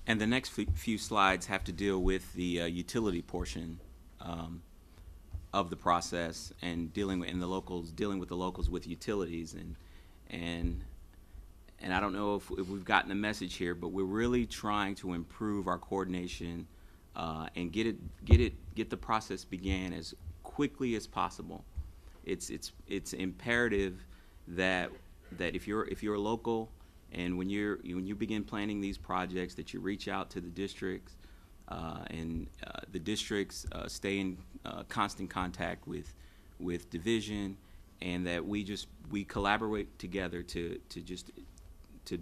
And the next few slides have to deal with the utility portion um, of the process and dealing with, dealing with the locals with utilities. And and I don't know if we've gotten the message here, but we're really trying to improve our coordination and get the process began as quickly as possible. It's imperative that if you're local and when you begin planning these projects, that you reach out to the districts and the districts stay in constant contact with division, and that we collaborate together to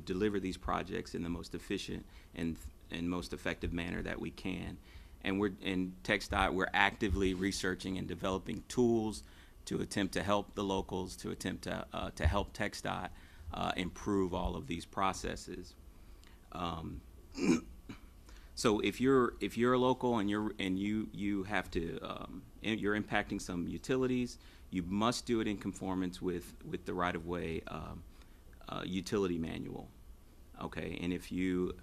deliver these projects in the most efficient and most effective manner that we can. And we're in TxDOT, we're actively researching and developing tools to attempt to help the locals, to attempt to help TxDOT improve all of these processes. Um, so if you're a local and you have to you're impacting some utilities, you must do it in conformance with the right-of-way utility manual. Okay, and if you're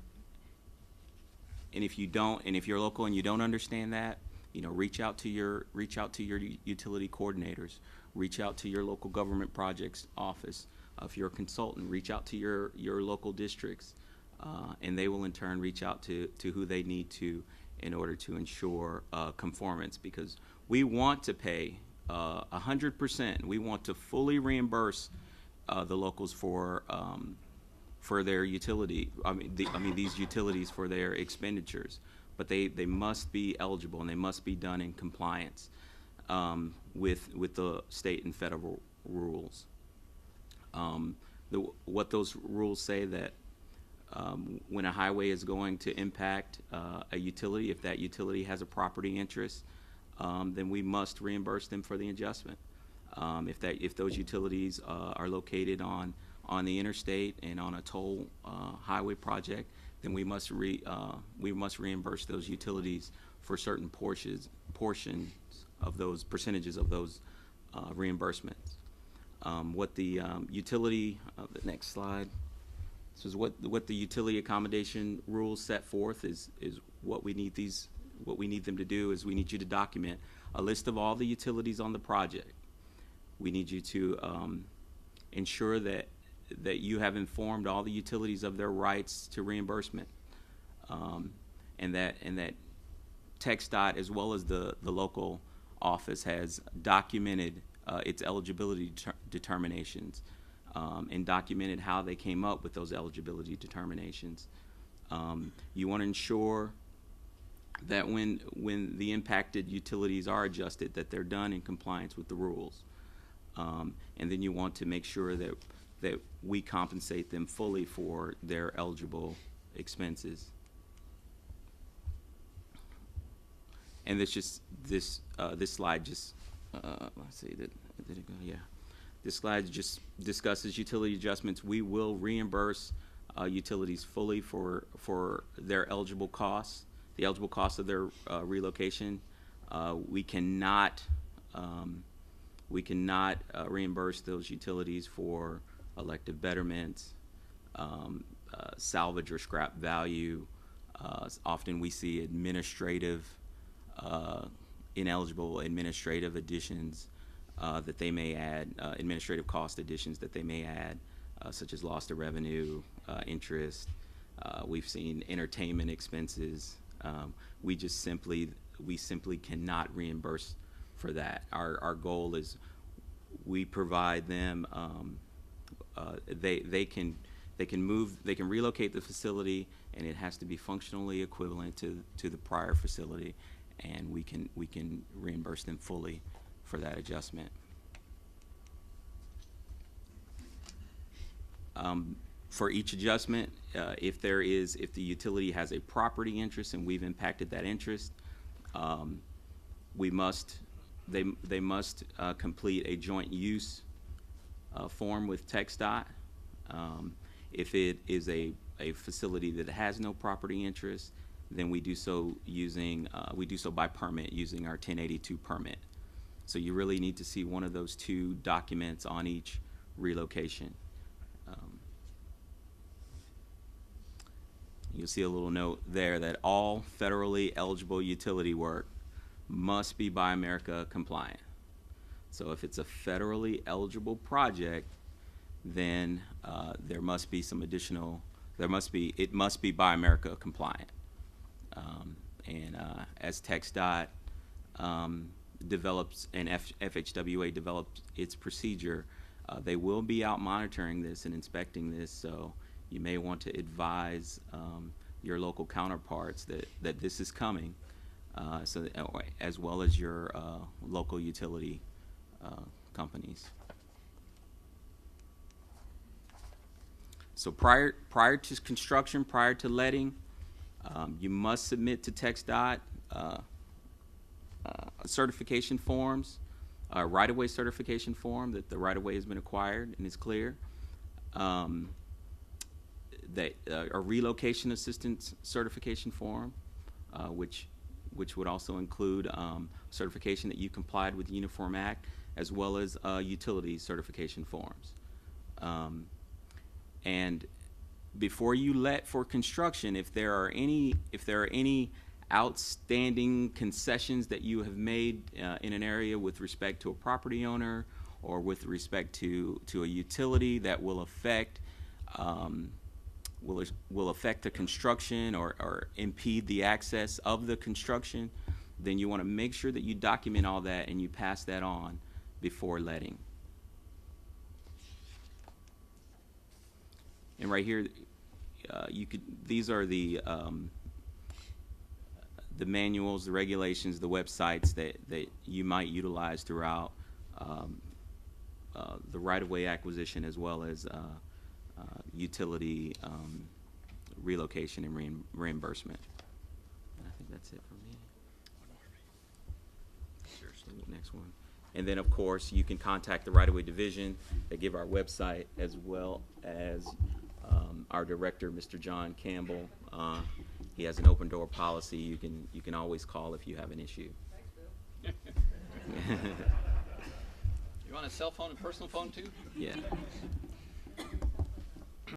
local and you don't understand that, reach out to your utility coordinators, reach out to your local government projects office. If you're a consultant, reach out to your local districts, and they will in turn reach out to who they need to in order to ensure conformance, because we want to pay 100%. We want to fully reimburse the locals for their utility. These utilities for their expenditures, but they must be eligible and they must be done in compliance with the state and federal rules. What those rules say that when a highway is going to impact a utility, if that utility has a property interest, then we must reimburse them for the adjustment. If those utilities are located on the interstate and on a toll highway project, then we must reimburse those utilities for certain portions of those percentages of those reimbursements. What the utility, the next slide. This is what the utility accommodation rules set forth is what we need them to do is we need you to document a list of all the utilities on the project. We need you to ensure that you have informed all the utilities of their rights to reimbursement, and that TxDOT as well as the local office has documented its eligibility determinations and documented how they came up with those eligibility determinations. You want to ensure that when the impacted utilities are adjusted, that they're done in compliance with the rules. And then you want to make sure that we compensate them fully for their eligible expenses. And this slide just let's see, did it go? Yeah. This slide just discusses utility adjustments. We will reimburse utilities fully for their eligible costs, the eligible costs of their relocation. We cannot reimburse those utilities for elective betterments, salvage or scrap value. Often we see ineligible administrative additions that they may add, administrative cost additions that they may add, such as loss of revenue, interest. We've seen entertainment expenses. We simply cannot reimburse for that. Our goal is we provide them. They can relocate the facility, and it has to be functionally equivalent to the prior facility, and we can reimburse them fully for that adjustment. For each adjustment, if the utility has a property interest and we've impacted that interest, they must complete a joint use form with TxDOT. If it is a facility that has no property interest, then we do so by permit using our 1082 permit. So you really need to see one of those two documents on each relocation. you'll see a little note there that all federally eligible utility work must be Buy America compliant. So if it's a federally eligible project, then there must be some additional, it must be Buy America compliant. As TxDOT develops and FHWA develops its procedure, they will be out monitoring this and inspecting this, so you may want to advise your local counterparts that this is coming, as well as your local utility companies. So prior to construction, prior to letting, you must submit to TxDOT certification forms, right-of-way certification form that the right-of-way has been acquired and is clear, that a relocation assistance certification form, which would also include certification that you complied with the Uniform Act, as well as utility certification forms. And before you let for construction, if there are any outstanding concessions that you have made in an area with respect to a property owner or with respect to a utility that will affect the construction or impede the access of the construction, then you want to make sure that you document all that and you pass that on before letting. And right here, these are the manuals, the regulations, the websites that you might utilize throughout the right-of-way acquisition, as well as utility relocation and reimbursement. And I think that's it for me. Sure. Next one. And then, of course, you can contact the right-of-way division. They give our website, as well as our director, Mr. John Campbell. He has an open door policy. You can always call if you have an issue. Thanks, Bill. You want a cell phone and personal phone too? Yeah.